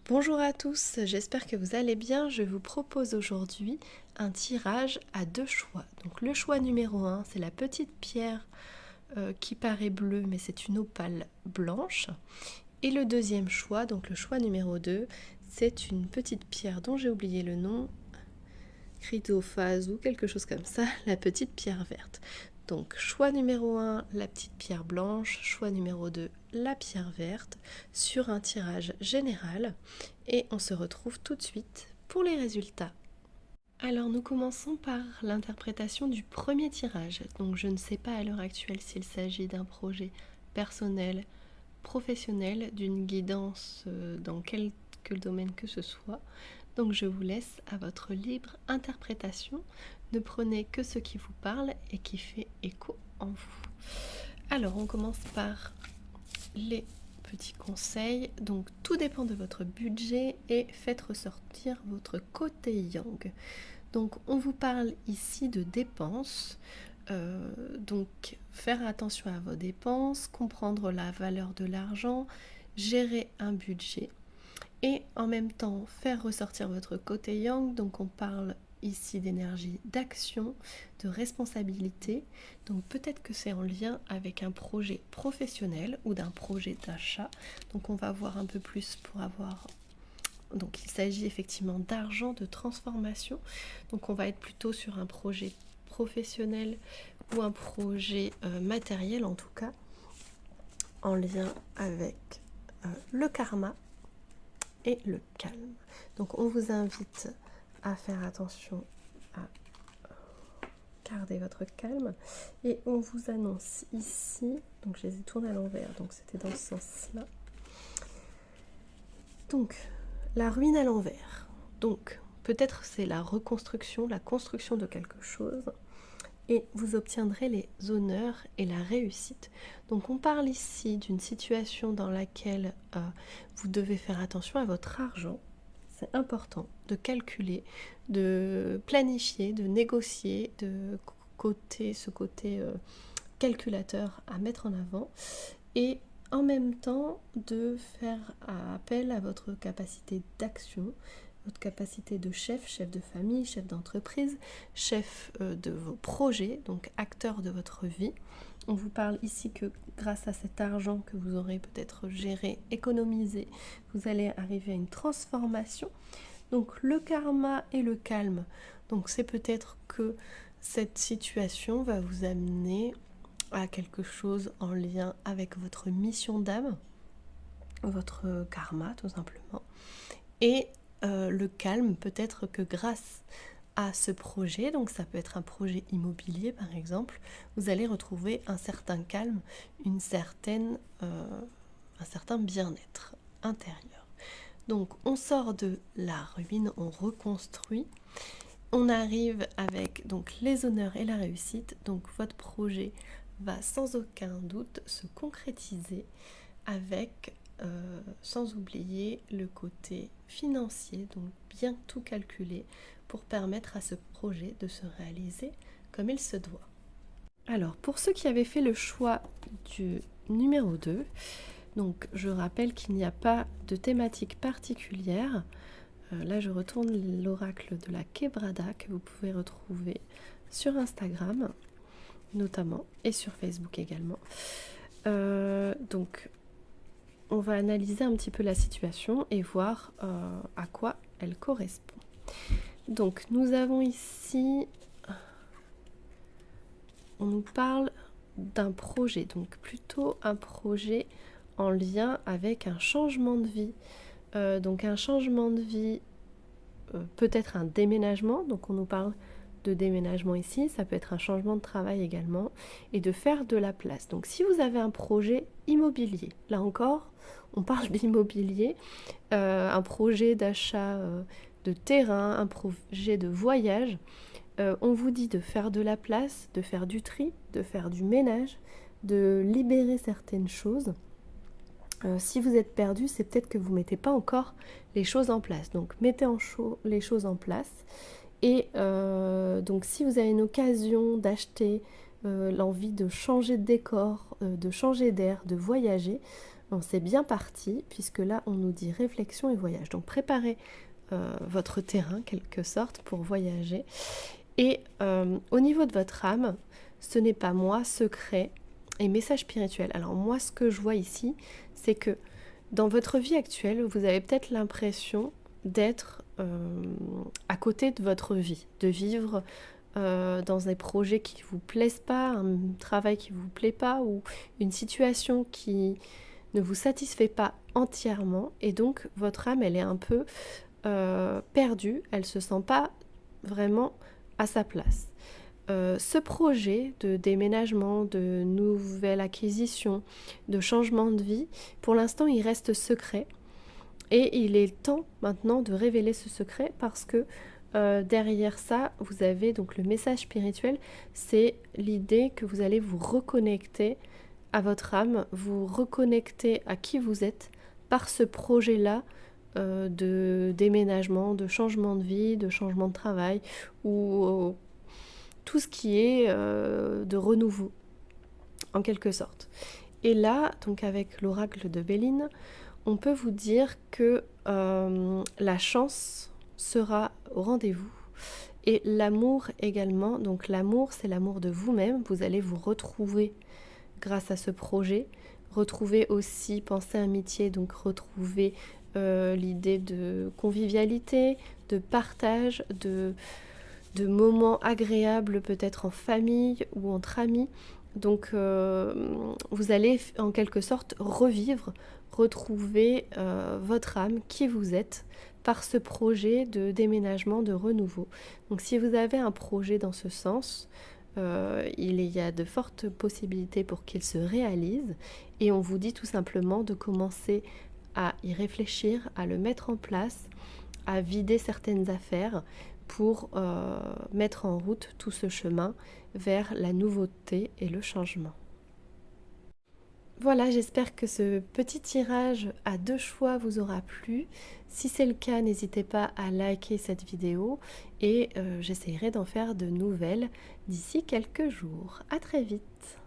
Bonjour à tous, j'espère que vous allez bien. Je vous propose aujourd'hui un tirage à deux choix. Donc le choix numéro 1, c'est la petite pierre qui paraît bleue mais c'est une opale blanche. Et le deuxième choix, donc le choix numéro 2, c'est une petite pierre dont j'ai oublié le nom, chrysophase ou quelque chose comme ça, la petite pierre verte. Donc choix numéro 1, la petite pierre blanche, choix numéro 2, la pierre verte, sur un tirage général. Et on se retrouve tout de suite pour les résultats. Alors nous commençons par l'interprétation du premier tirage. Donc je ne sais pas à l'heure actuelle s'il s'agit d'un projet personnel, professionnel, d'une guidance dans quelque domaine que ce soit. Donc je vous laisse à votre libre interprétation. Ne prenez que ce qui vous parle et qui fait écho en vous. Alors on commence par les petits conseils. Donc tout dépend de votre budget et faites ressortir votre côté yang. Donc on vous parle ici de dépenses. Donc faire attention à vos dépenses, comprendre la valeur de l'argent, gérer un budget et en même temps faire ressortir votre côté yang. Donc on parle ici d'énergie d'action, de responsabilité. Donc peut-être que c'est en lien avec un projet professionnel ou d'un projet d'achat. Donc on va voir un peu plus pour avoir... Donc il s'agit effectivement d'argent, de transformation. Donc on va être plutôt sur un projet professionnel ou un projet matériel en tout cas, en lien avec le karma et le calme. Donc on vous invite à faire attention à garder votre calme et on vous annonce ici, donc je les ai tournés à l'envers, donc c'était dans ce sens-là. Donc la ruine à l'envers, donc peut-être c'est la reconstruction, la construction de quelque chose et vous obtiendrez les honneurs et la réussite. Donc on parle ici d'une situation dans laquelle vous devez faire attention à votre argent. C'est important de calculer, de planifier, de négocier, de ce côté calculateur à mettre en avant et en même temps de faire appel à votre capacité d'action, votre capacité de chef, chef de famille, chef d'entreprise, chef de vos projets, donc acteur de votre vie. On vous parle ici que grâce à cet argent que vous aurez peut-être géré, économisé, vous allez arriver à une transformation. Donc le karma et le calme, donc c'est peut-être que cette situation va vous amener à quelque chose en lien avec votre mission d'âme, votre karma tout simplement. Et le calme, peut-être que grâce à ce projet, donc ça peut être un projet immobilier par exemple, vous allez retrouver un certain calme, un certain bien-être intérieur. Donc on sort de la ruine, on reconstruit, on arrive avec donc les honneurs et la réussite, donc votre projet va sans aucun doute se concrétiser avec sans oublier le côté financier, donc bien tout calculer pour permettre à ce projet de se réaliser comme il se doit. Alors pour ceux qui avaient fait le choix du numéro 2, donc je rappelle qu'il n'y a pas de thématique particulière. Là je retourne l'oracle de la Quebrada que vous pouvez retrouver sur Instagram notamment et sur Facebook également. Donc on va analyser un petit peu la situation et voir à quoi elle correspond. Donc nous avons ici, on nous parle d'un projet, donc plutôt un projet en lien avec un changement de vie. Donc un changement de vie, peut-être un déménagement, donc on nous parle de déménagement ici, ça peut être un changement de travail également, et de faire de la place. Donc si vous avez un projet immobilier, là encore, on parle d'immobilier, un projet d'achat de terrain, un projet de voyage, on vous dit de faire de la place, de faire du tri, de faire du ménage, de libérer certaines choses. Si vous êtes perdu, c'est peut-être que vous ne mettez pas encore les choses en place. Donc mettez les choses en place. Et donc si vous avez une occasion d'acheter, l'envie de changer de décor, de changer d'air, de voyager, Bon, c'est bien parti, puisque là, on nous dit réflexion et voyage. Donc, préparez votre terrain, quelque sorte, pour voyager. Et au niveau de votre âme, ce n'est pas moi, secret et message spirituel. Alors, moi, ce que je vois ici, c'est que dans votre vie actuelle, vous avez peut-être l'impression d'être à côté de votre vie, de vivre dans des projets qui ne vous plaisent pas, un travail qui ne vous plaît pas ou une situation qui ne vous satisfait pas entièrement et donc votre âme elle est un peu perdue, elle ne se sent pas vraiment à sa place. Ce projet de déménagement, de nouvelle acquisition, de changement de vie, pour l'instant il reste secret et il est temps maintenant de révéler ce secret parce que derrière ça, vous avez donc le message spirituel, c'est l'idée que vous allez vous reconnecter à votre âme, vous reconnecter à qui vous êtes par ce projet-là de déménagement, de changement de vie, de changement de travail ou tout ce qui est de renouveau en quelque sorte. Et là, donc avec l'oracle de Béline, on peut vous dire que la chance sera au rendez-vous et l'amour également. Donc l'amour, c'est l'amour de vous-même. Vous allez vous retrouver grâce à ce projet. Retrouver aussi, penser amitié, donc retrouver l'idée de convivialité, de partage, de moments agréables peut-être en famille ou entre amis. Donc vous allez en quelque sorte revivre, retrouver votre âme, qui vous êtes, par ce projet de déménagement, de renouveau. Donc si vous avez un projet dans ce sens, il y a de fortes possibilités pour qu'il se réalise et on vous dit tout simplement de commencer à y réfléchir, à le mettre en place, à vider certaines affaires pour mettre en route tout ce chemin vers la nouveauté et le changement. Voilà, j'espère que ce petit tirage à 2 choix vous aura plu. Si c'est le cas, n'hésitez pas à liker cette vidéo et j'essaierai d'en faire de nouvelles d'ici quelques jours. À très vite!